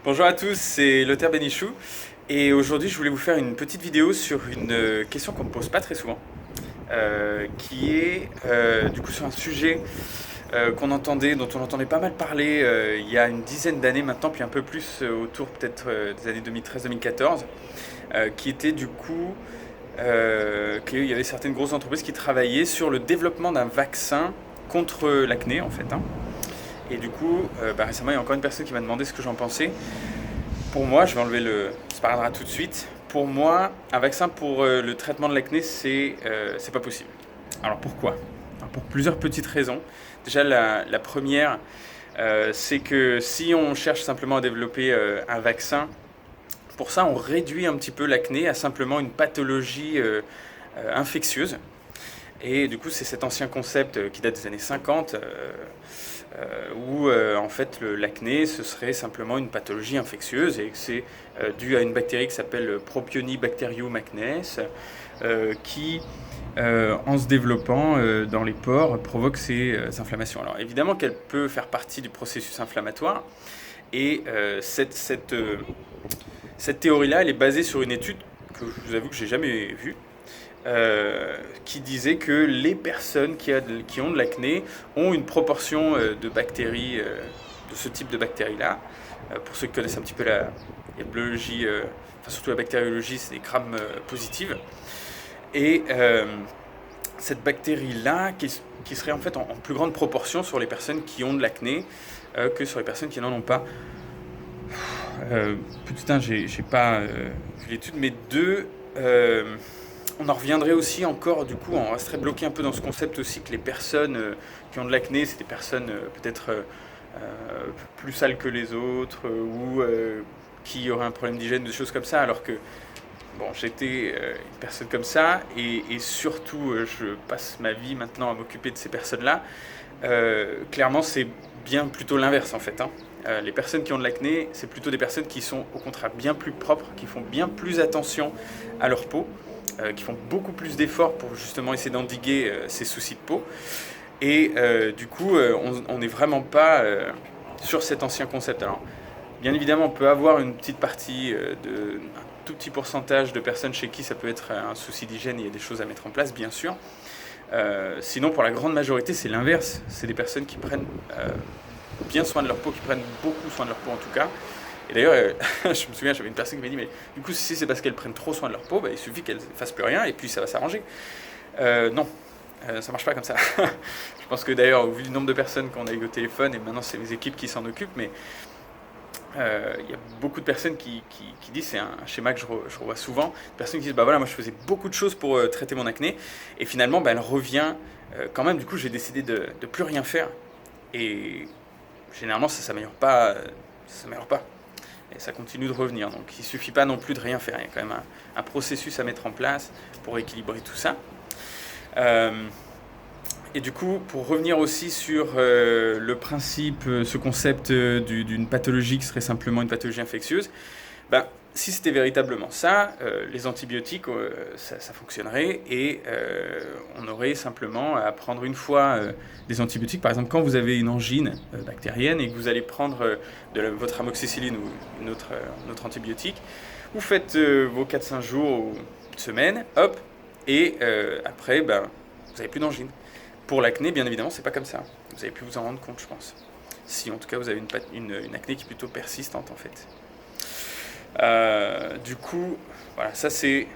Bonjour à tous, c'est Lothar Benichou et aujourd'hui je voulais vous faire une petite vidéo sur une question qu'on me pose pas très souvent, qui est du coup sur un sujet dont on entendait pas mal parler il y a une dizaine d'années maintenant, puis un peu plus autour peut-être des années 2013-2014, qui était du coup qu'il y avait certaines grosses entreprises qui travaillaient sur le développement d'un vaccin contre l'acné en fait, hein. Et du coup, récemment, il y a encore une personne qui m'a demandé ce que j'en pensais. Pour moi, je vais enlever le sparadrap tout de suite. Pour moi, un vaccin pour le traitement de l'acné, c'est pas possible. Alors pourquoi? Alors, pour plusieurs petites raisons. Déjà, la première, c'est que si on cherche simplement à développer un vaccin, pour ça, on réduit un petit peu l'acné à simplement une pathologie infectieuse. Et du coup, c'est cet ancien concept qui date des années 50, où en fait l'acné ce serait simplement une pathologie infectieuse et que c'est dû à une bactérie qui s'appelle Propionibacterium acnes, qui en se développant dans les pores provoque ces inflammations. Alors évidemment qu'elle peut faire partie du processus inflammatoire et cette théorie-là, elle est basée sur une étude que je vous avoue que j'ai jamais vue, qui disait que les personnes qui ont de l'acné ont une proportion de bactéries, de ce type de bactéries-là. Pour ceux qui connaissent un petit peu la biologie, enfin surtout la bactériologie, c'est des grammes positives. Et cette bactérie-là, qui serait en fait en plus grande proportion sur les personnes qui ont de l'acné que sur les personnes qui n'en ont pas. Petit 1, j'ai pas vu l'étude, mais 2, on en reviendrait aussi encore, du coup, on resterait bloqué un peu dans ce concept aussi que les personnes qui ont de l'acné, c'est des personnes peut-être plus sales que les autres ou qui auraient un problème d'hygiène, des choses comme ça, alors que bon, j'étais une personne comme ça et surtout je passe ma vie maintenant à m'occuper de ces personnes-là. Clairement, c'est bien plutôt l'inverse en fait, hein. Les personnes qui ont de l'acné, c'est plutôt des personnes qui sont au contraire bien plus propres, qui font bien plus attention à leur peau, qui font beaucoup plus d'efforts pour justement essayer d'endiguer ces soucis de peau. Et du coup, on n'est vraiment pas sur cet ancien concept. Alors, bien évidemment, on peut avoir une petite partie un tout petit pourcentage de personnes chez qui ça peut être un souci d'hygiène et il y a des choses à mettre en place, bien sûr. Sinon, pour la grande majorité, c'est l'inverse. C'est des personnes qui prennent bien soin de leur peau, qui prennent beaucoup soin de leur peau en tout cas. Et d'ailleurs, je me souviens, j'avais une personne qui m'a dit, mais du coup, si c'est parce qu'elles prennent trop soin de leur peau, il suffit qu'elles ne fassent plus rien et puis ça va s'arranger. Non, ça marche pas comme ça. Je pense que d'ailleurs, au vu du nombre de personnes qu'on a eu au téléphone, et maintenant c'est mes équipes qui s'en occupent, mais il y a beaucoup de personnes qui disent, c'est un schéma que je revois souvent, des personnes qui disent, voilà, moi je faisais beaucoup de choses pour traiter mon acné, et finalement, elle revient quand même, du coup, j'ai décidé de plus rien faire. Et généralement, ça s'améliore pas. Ça s'améliore pas. Et ça continue de revenir. Donc il ne suffit pas non plus de rien faire. Il y a quand même un processus à mettre en place pour équilibrer tout ça. Et du coup, pour revenir aussi sur le principe, ce concept d'une pathologie qui serait simplement une pathologie infectieuse, si c'était véritablement ça, les antibiotiques, ça fonctionnerait et on aurait simplement à prendre une fois des antibiotiques. Par exemple, quand vous avez une angine bactérienne et que vous allez prendre votre amoxicilline ou une autre antibiotique, vous faites vos 4-5 jours ou une semaine, hop, et après, vous n'avez plus d'angine. Pour l'acné, bien évidemment, c'est pas comme ça. Vous avez pu vous en rendre compte, je pense. Si en tout cas vous avez une acné qui est plutôt persistante en fait. Du coup, voilà, ça c'est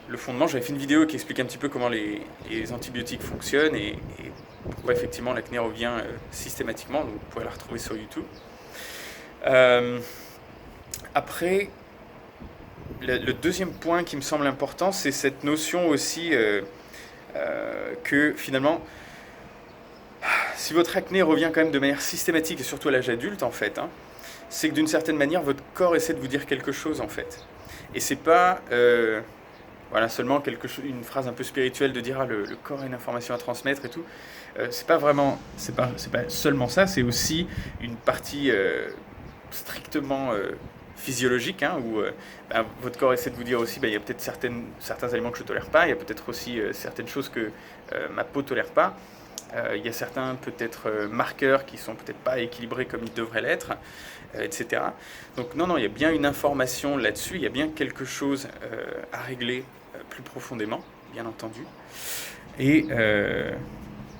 le fondement. J'avais fait une vidéo qui explique un petit peu comment les antibiotiques fonctionnent et pourquoi effectivement l'acné revient systématiquement. Donc vous pouvez la retrouver sur YouTube. Après, le deuxième point qui me semble important, c'est cette notion aussi que finalement, si votre acné revient quand même de manière systématique et surtout à l'âge adulte en fait, hein, c'est que d'une certaine manière votre corps essaie de vous dire quelque chose en fait. Et c'est pas seulement une phrase un peu spirituelle de dire le corps a une information à transmettre et tout. C'est pas seulement ça, c'est aussi une partie strictement physiologique, hein, où votre corps essaie de vous dire aussi il y a peut-être certains aliments que je ne tolère pas, il y a peut-être aussi certaines choses que ma peau ne tolère pas. Il y a certains peut-être marqueurs qui sont peut-être pas équilibrés comme ils devraient l'être. etc. Donc non, il y a bien une information là-dessus, il y a bien quelque chose à régler plus profondément, bien entendu. Et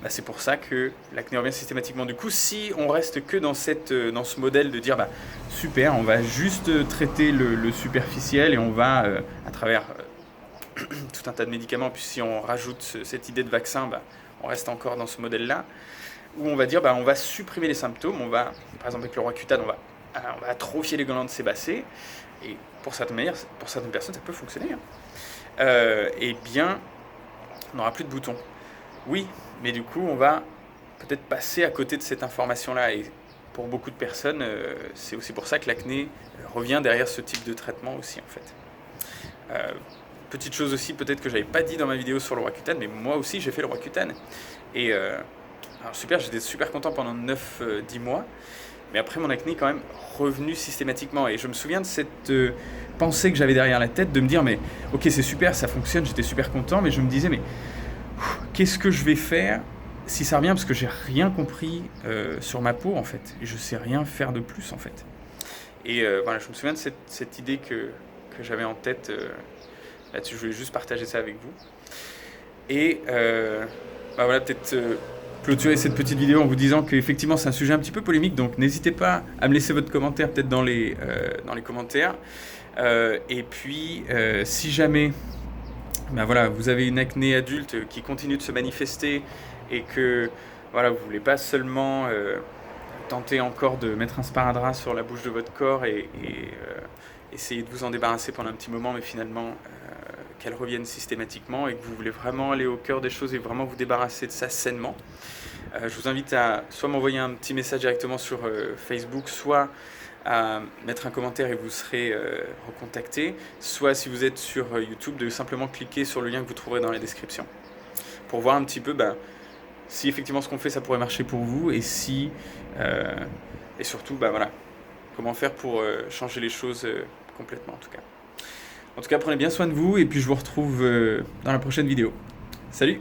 c'est pour ça que l'acné revient systématiquement. Du coup, si on reste que dans ce modèle de dire super, on va juste traiter le superficiel et on va, à travers tout un tas de médicaments, puis si on rajoute cette idée de vaccin, on reste encore dans ce modèle-là, où on va dire on va supprimer les symptômes, on va, par exemple avec le Roaccutane, on va atrophier les glandes sébacées, et pour certaines personnes, ça peut fonctionner. Eh bien, on n'aura plus de boutons. Oui, mais du coup, on va peut-être passer à côté de cette information-là. Et pour beaucoup de personnes, c'est aussi pour ça que l'acné revient derrière ce type de traitement aussi, en fait. Petite chose aussi, peut-être que j'avais pas dit dans ma vidéo sur le Roaccutane, mais moi aussi, j'ai fait le Roaccutane. Et alors super, j'étais super content pendant 9-10 mois. Mais après, mon acné est quand même revenu systématiquement. Et je me souviens de cette pensée que j'avais derrière la tête, de me dire, mais ok, c'est super, ça fonctionne, j'étais super content, mais je me disais, mais qu'est-ce que je vais faire si ça revient, parce que j'ai rien compris sur ma peau, en fait. Et je sais rien faire de plus, en fait. Et voilà, je me souviens de cette idée que j'avais en tête là-dessus. Je voulais juste partager ça avec vous. Et voilà, peut-être clôturer cette petite vidéo en vous disant qu'effectivement c'est un sujet un petit peu polémique, donc n'hésitez pas à me laisser votre commentaire peut-être dans les commentaires. Et puis si jamais voilà, vous avez une acné adulte qui continue de se manifester et que voilà, vous ne voulez pas seulement tenter encore de mettre un sparadrap sur la bouche de votre corps et essayer de vous en débarrasser pendant un petit moment, mais finalement qu'elle revienne systématiquement, et que vous voulez vraiment aller au cœur des choses et vraiment vous débarrasser de ça sainement, je vous invite à soit m'envoyer un petit message directement sur Facebook, soit à mettre un commentaire et vous serez recontacté, soit si vous êtes sur YouTube, de simplement cliquer sur le lien que vous trouverez dans la description pour voir un petit peu si effectivement ce qu'on fait ça pourrait marcher pour vous, et si et surtout voilà, comment faire pour changer les choses complètement en tout cas. En tout cas, prenez bien soin de vous, et puis je vous retrouve dans la prochaine vidéo. Salut!